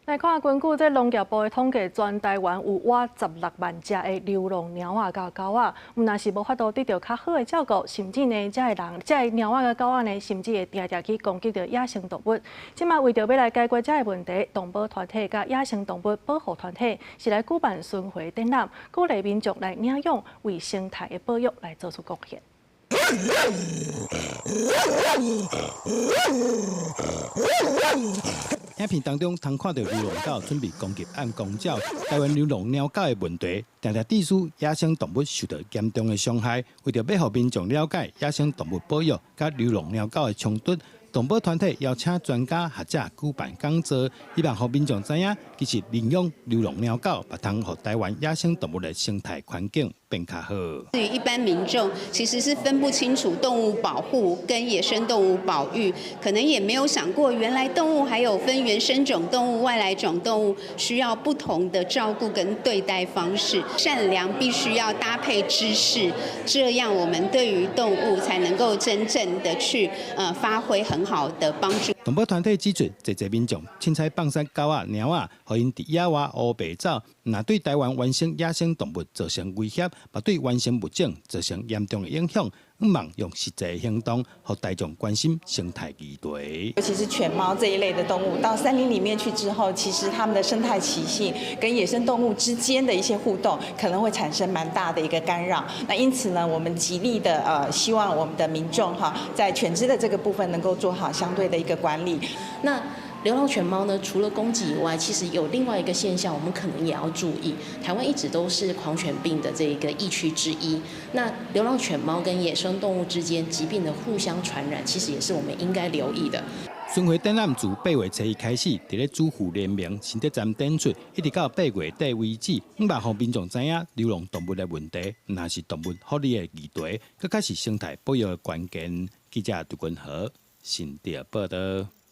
来看，根据这农业部的统计，全台湾有约16万只的流浪猫仔甲狗仔，若是无法度得到较好的照顾，甚至呢，这的猫仔甲狗仔呢，甚至会常常去攻击到野生动物。即马为着要来解决这个问题，动保团体甲野生动物保护团体是来举办巡回展览，鼓励民众来领养，为生态的保育来做出贡献。影片当中，通看到流浪狗准备攻击按公鸟。台湾流浪鸟狗的问题，常常致使野生动物受到严重的伤害。为着要让民众了解野生动物保育甲流浪鸟狗的冲突，动保团体邀请专家学者举办讲座，希望让民众知影，其实领养流浪鸟狗，也通让台湾野生动物的生态环境变较好。对于一般民众，其实是分不清楚动物保护跟野生动物保育，可能也没有想过，原来动物还有分原生种动物、外来种动物，需要不同的照顾跟对待方式。善良必须要搭配知识，这样我们对于动物才能够真正的去发挥很好的帮助。动保团体指出，侪民众凊彩放杀狗仔、猫仔，互因伫野外乌白走，若对台湾原生野生动物造成威胁，也对原生物种造成严重的影响。希望用实际的行动，让大众关心生态议题。尤其是犬猫这一类的动物，到森林里面去之后，其实它们的生态习性跟野生动物之间的一些互动，可能会产生蛮大的一个干扰。那因此呢，我们极力的希望我们的民众在犬只的这个部分能够做好相对的一个管理。那流浪犬猫呢，除了攻击以外，其实有另外一个现象，我们可能也要注意。台湾一直都是狂犬病的这个疫区之一。那流浪犬猫跟野生动物之间疾病的互相传染，其实也是我们应该留意的。巡回展览自8月初一开始，伫咧主妇联名新德站展出，一直到8月底为止，希望让民众知影流浪动物的问题，若是动物福利的议题，更加是生态保育的关键。记者杜君和新店报道。